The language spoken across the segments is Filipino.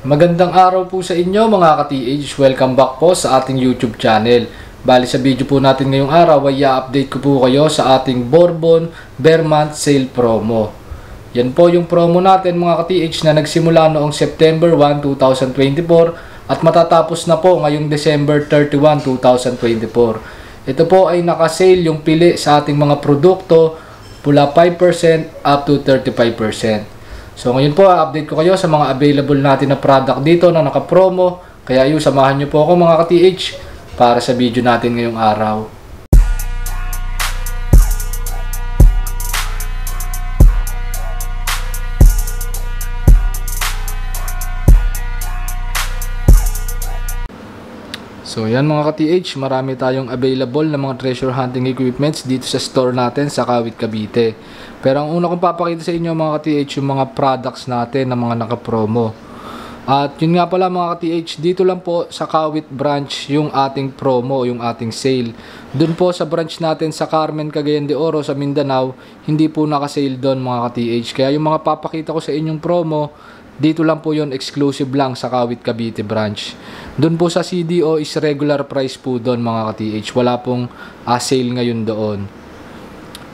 Magandang araw po sa inyo mga ka-TH. Welcome back po sa ating YouTube channel. Bali sa video po natin ngayong araw ay i-update ko po kayo sa ating Bourbon Bear Month Sale Promo. Yan po yung promo natin mga ka-TH na nagsimula noong September 1, 2024 at matatapos na po ngayong December 31, 2024. Ito po ay naka-sale yung pili sa ating mga produkto mula 5% up to 35%. So ngayon po, update ko kayo sa mga available natin na product dito na naka-promo. Kaya samahan nyo po ako mga ka-TH para sa video natin ngayong araw. So yan mga ka-TH, marami tayong available na mga treasure hunting equipments dito sa store natin sa Kawit, Cavite. Pero ang una kong papakita sa inyo mga ka-TH yung mga products natin na mga naka-promo. At yun nga pala mga ka-TH, dito lang po sa Kawit branch yung ating promo, yung ating sale. Doon po sa branch natin sa Carmen, Cagayan de Oro sa Mindanao, hindi po naka-sale doon mga ka-TH. Kaya yung mga papakita ko sa inyong promo, dito lang po yun, exclusive lang sa Kawit, Cavite branch. Doon po sa CDO is regular price po doon mga ka-TH. Wala pong sale ngayon doon.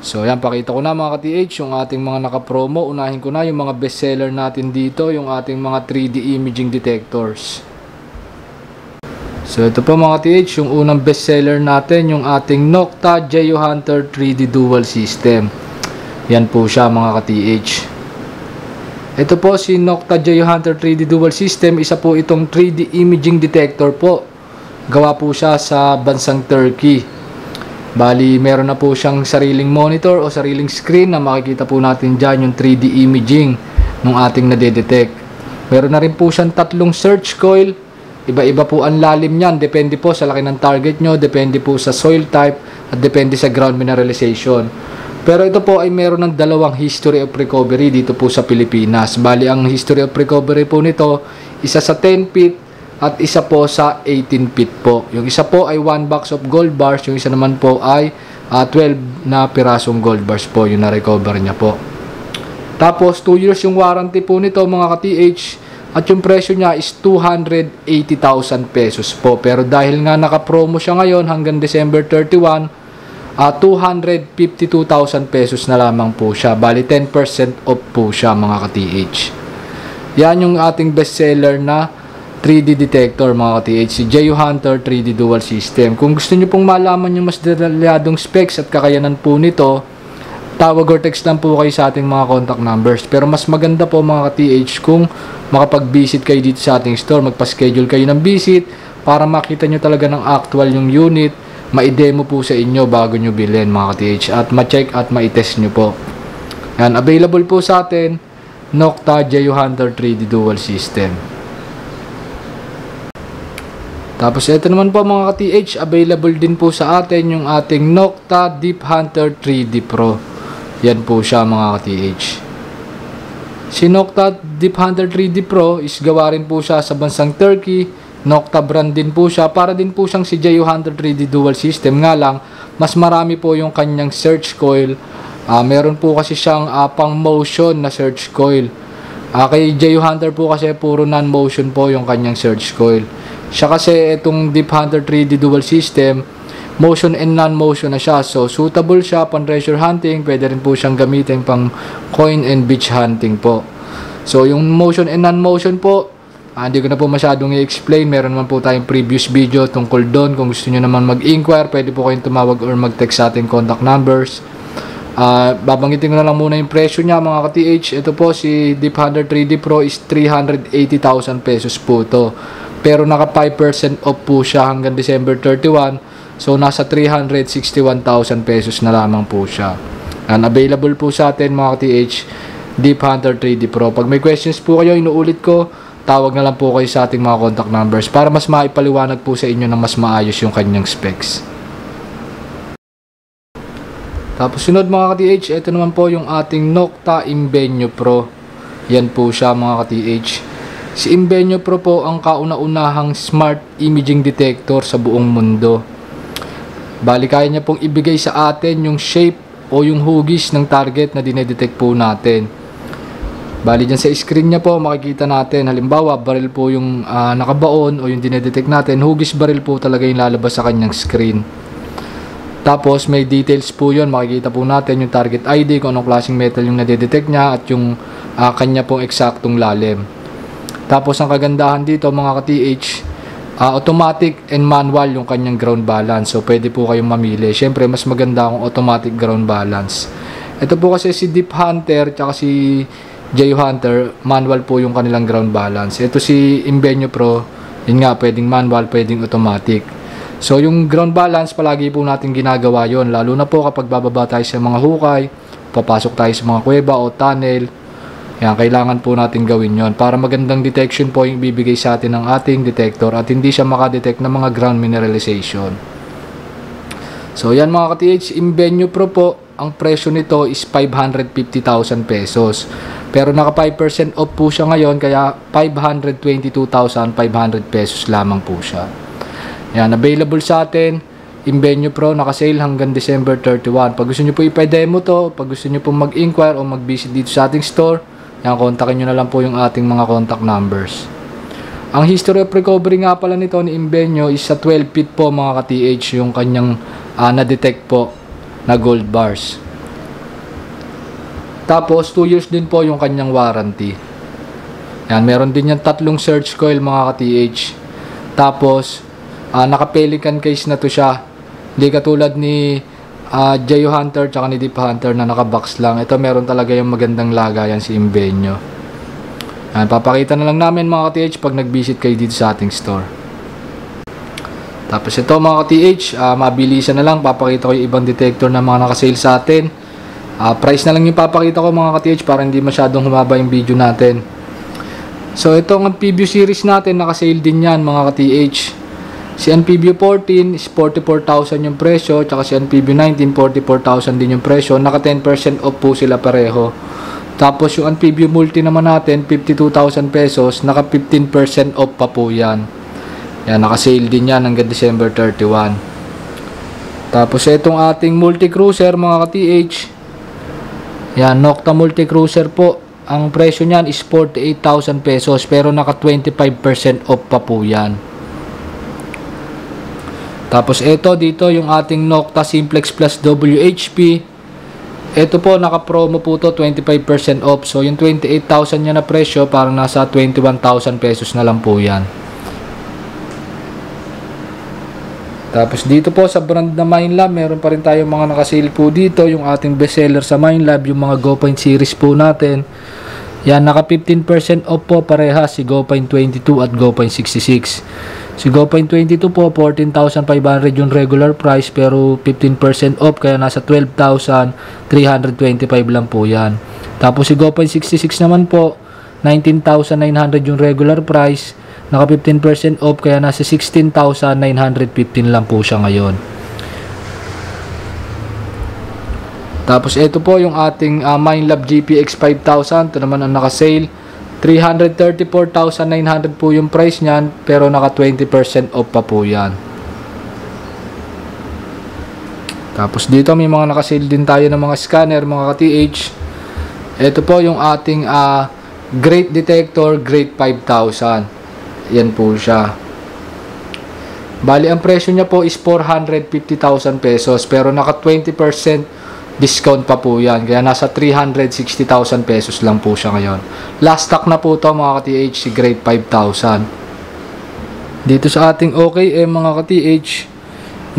So yan, pakita ko na mga ka-TH yung ating mga naka-promo. Unahin ko na yung mga bestseller natin dito, yung ating mga 3D imaging detectors. So ito po mga ka-TH, yung unang bestseller natin, yung ating Nokta Geohunter 3D Dual System. Yan po siya mga ka-TH. Ito po si Nokta Geohunter 3D Dual System, isa po itong 3D imaging detector po. Gawa po siya sa bansang Turkey. Bali, meron na po siyang sariling monitor o sariling screen na makikita po natin dyan yung 3D imaging ng ating nadedetect. Meron na rin po siyang tatlong search coil. Iba-iba po ang lalim niyan. Depende po sa laki ng target nyo, depende po sa soil type, at depende sa ground mineralization. Pero ito po ay meron ng dalawang history of recovery dito po sa Pilipinas. Bali, ang history of recovery po nito, isa sa 10 feet at isa po sa 18 feet po. Yung isa po ay 1 box of gold bars, yung isa naman po ay 12 na pirasong gold bars po yung na-recover niya po. Tapos 2 years yung warranty po nito mga ka-TH, at yung presyo niya is 280,000 pesos po. Pero dahil nga naka-promo siya ngayon hanggang December 31, 252,000 pesos na lamang po siya. Bali 10% off po siya mga ka-TH. Yan yung ating bestseller na 3D detector mga ka-TH, si Geohunter 3D Dual System. Kung gusto nyo pong malaman yung mas detalyadong specs at kakayanan po nito, tawag or text lang po kayo sa ating mga contact numbers. Pero mas maganda po mga ka-TH kung makapag-visit kayo dito sa ating store, magpa-schedule kayo ng visit para makita nyo talaga ng actual yung unit, ma-demo po sa inyo bago nyo bilhin mga ka-TH, at ma-check at ma-test nyo po. Yan, available po sa atin, Nokta Geohunter 3D Dual System. Tapos ito naman po mga ka-TH, available din po sa atin yung ating Nokta Deep Hunter 3D Pro. Yan po siya mga ka-TH. Si Nokta Deep Hunter 3D Pro is gawa rin po siya sa bansang Turkey. Nokta brand din po siya. Para din po siyang si Geohunter 3D Dual System. Nga lang, mas marami po yung kanyang search coil. Meron po kasi siyang pang motion na search coil. Kay Geohunter po kasi puro non-motion po yung kanyang search coil. Siya kasi itong Deep Hunter 3D Dual System, motion and non-motion na siya. So, suitable siya pang treasure hunting. Pwede rin po siyang gamitin pang coin and beach hunting po. So, yung motion and non-motion po, hindi ko na po masyadong i-explain. Meron naman po tayong previous video tungkol doon. Kung gusto nyo naman mag-inquire, pwede po kayong tumawag or mag-text sa ating contact numbers. Babanggitin ko na lang muna yung presyo niya mga ka-TH. Ito po si Deep Hunter 3D Pro is 380,000 pesos po to. Pero naka 5% off po siya hanggang December 31. So nasa 361,000 pesos na lamang po siya. And available po sa atin mga ka-TH, Deep Hunter 3D Pro. Pag may questions po kayo, inuulit ko, tawag na lang po kayo sa ating mga contact numbers para mas maipaliwanag po sa inyo ng mas maayos yung kanyang specs. Tapos sunod mga ka-TH, ito naman po yung ating Nokta Invenio Pro. Yan po siya mga ka-TH. Si Invenio Pro po ang kauna-unahang smart imaging detector sa buong mundo. Bali, kaya niya pong ibigay sa atin yung shape o yung hugis ng target na dinedetect po natin. Bali dyan sa screen niya po makikita natin, halimbawa baril po yung nakabaon o yung dinedetect natin, hugis baril po talaga yung lalabas sa kanyang screen. Tapos may details po yun, makikita po natin yung target ID, kung anong klaseng metal yung nadedetect niya at yung kanya pong eksaktong lalim. Tapos ang kagandahan dito mga ka-TH, automatic and manual yung kanyang ground balance, so pwede po kayong mamili. Syempre mas maganda kung automatic ground balance. Ito po kasi si Deep Hunter tsaka si J Hunter, manual po yung kanilang ground balance. Ito si Invenio Pro, yun nga, pwedeng manual, pwedeng automatic. So yung ground balance, palagi po natin ginagawa yon, lalo na po kapag bababa tayo sa mga hukay, papasok tayo sa mga kuweba o tunnel. Yan, kailangan po natin gawin yon para magandang detection po yung bibigay sa atin ng ating detector at hindi siya makadetect ng mga ground mineralization. So yan mga ka-TH, Invenio Pro po, ang presyo nito is 550,000 pesos. Pero naka 5% off po siya ngayon, kaya 522,500 pesos lamang po siya. Yan, available sa atin, Invenio Pro, naka-sale hanggang December 31. Pag gusto nyo po ipa-demo to, pag gusto nyo po mag-inquire o mag-visit dito sa ating store, yan, kontakin nyo na lang po yung ating mga contact numbers. Ang history of recovery nga pala nito ni Invenio is sa 12 feet po mga ka-TH yung kanyang na-detect po na gold bars. Tapos 2 years din po yung kanyang warranty. Yan, meron din yan 3 search coil mga ka-TH. Tapos naka-pelican case na to siya. Hindi katulad ni J Hunter tsaka ni Deep Hunter na naka-box lang. Ito meron talaga yung magandang lagayan si Invenio. Yan, papakita na lang namin mga ka-TH pag nag-visit kayo dito sa ating store. Tapos ito mga ka-TH, mabilisan na lang, papakita ko yung ibang detector na mga naka-sale sa atin. Price na lang yung papakita ko mga ka-TH para hindi masyadong humaba yung video natin. So ito ang PBU series natin, naka-sale din yan mga ka-TH. Si NPBU 14 is 44,000 yung presyo, tsaka si NPBU 19 44,000 din yung presyo. Naka 10% off po sila pareho. Tapos yung NPBU Multi naman natin 52,000 pesos, naka 15% off pa po yan. Yan, naka-sale din yan hanggang December 31. Tapos itong ating multi-cruiser mga ka-TH, yan, Nocta multi-cruiser po, ang presyo niyan is 48,000 pesos pero naka 25% off pa po yan. Tapos ito dito yung ating Nocta Simplex Plus WHP. Ito po naka-promo po to, 25% off. So yung 28,000 niya na presyo parang nasa 21,000 pesos na lang po yan. Tapos dito po sa brand na Minelab, meron pa rin tayong mga naka-sale po dito. Yung ating bestseller sa Minelab, yung mga GoPoint series po natin. Yan, naka 15% off po pareha si GoPoint 22 at GoPoint 66. Si GoPoint 22 po, 14,500 yung regular price pero 15% off kaya nasa 12,325 lang po yan. Tapos si GoPoint 66 naman po, 19,900 yung regular price, naka 15% off kaya nasa 16,915 lang po siya ngayon. Tapos ito po yung ating Minelab GPX 5000, ito naman ang naka-sale. 334,900 po yung price niyan pero naka 20% off pa po yan. Tapos dito may mga naka-sale din tayo ng mga scanner mga ka-TH. Ito po yung ating Great Detector Great 5000. Yan po siya. Bali ang presyo niya po is 450,000 pesos pero naka 20% discount pa po yan. Kaya nasa 360,000 pesos lang po siya ngayon. Last stock na po to mga ka-TH, si Great 5000. Dito sa ating OKM mga ka-TH,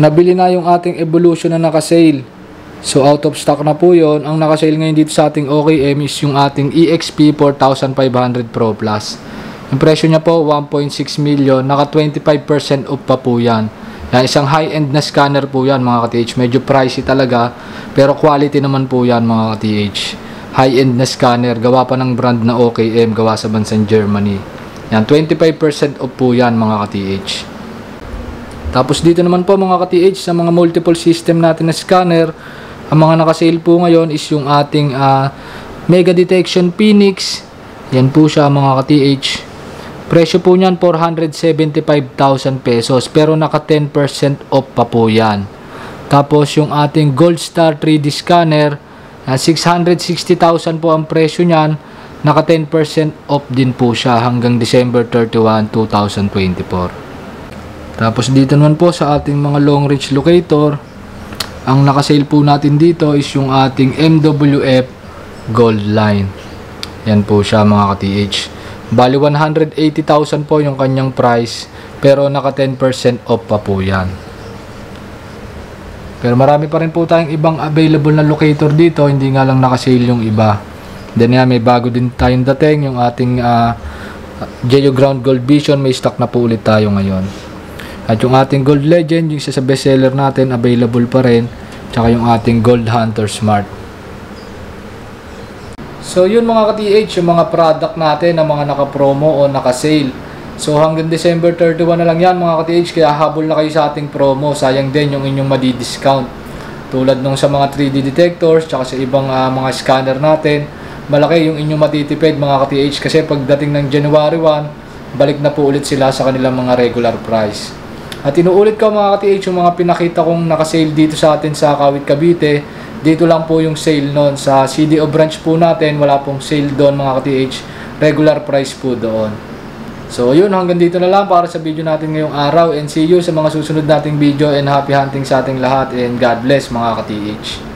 nabili na yung ating Evolution na naka-sale. So out of stock na po yon. Ang naka-sale ngayon dito sa ating OKM is yung ating EXP 4500 Pro Plus. Yung presyo niya po 1.6 million. Naka 25% off pa po yan. Yan, isang high-end na scanner po yan mga ka-TH. Medyo pricey talaga, pero quality naman po yan mga ka-TH. High-end na scanner, gawa pa ng brand na OKM, gawa sa bansang Germany. Yan, 25% off po yan mga ka-TH. Tapos dito naman po mga ka-TH, sa mga multiple system natin na scanner, ang mga naka-sale po ngayon is yung ating Mega Detection Phoenix. Yan po siya mga ka-TH. Presyo po niyan 475,000 pesos pero naka 10% off pa po yan. Tapos yung ating Gold Star 3D scanner, 660,000 po ang presyo niyan, naka 10% off din po siya hanggang December 31, 2024. Tapos dito naman po sa ating mga long range locator, ang naka-sale po natin dito is yung ating MWF Gold Line. Yan po siya mga ka-TH. Bali 180,000 po yung kanyang price, pero naka 10% off pa po yan. Pero marami pa rin po tayong ibang available na locator dito, hindi nga lang naka-sale yung iba. Then yan, may bago din tayong dating, yung ating Geo Ground Gold Vision, may stock na po ulit tayo ngayon. At yung ating Gold Legend, yung isa sa bestseller natin, available pa rin. Tsaka yung ating Gold Hunter Smart. So yun mga ka-TH, yung mga product natin na mga naka-promo o naka-sale. So hanggang December 31 na lang yan mga ka-TH, kaya habol na kayo sa ating promo. Sayang din yung inyong madi-discount. Tulad nung sa mga 3D detectors, tsaka sa ibang mga scanner natin, malaki yung inyong matitipid mga ka-TH, kasi pagdating ng January 1, balik na po ulit sila sa kanilang mga regular price. At inuulit ko mga ka-TH, yung mga pinakita kong naka-sale dito sa atin sa Kawit Cavite, dito lang po yung sale nun. Sa CDO branch po natin, wala pong sale doon mga ka-TH, regular price po doon. So yun, hanggang dito na lang para sa video natin ngayong araw, and see you sa mga susunod nating video, and happy hunting sa ating lahat, and God bless mga ka-TH.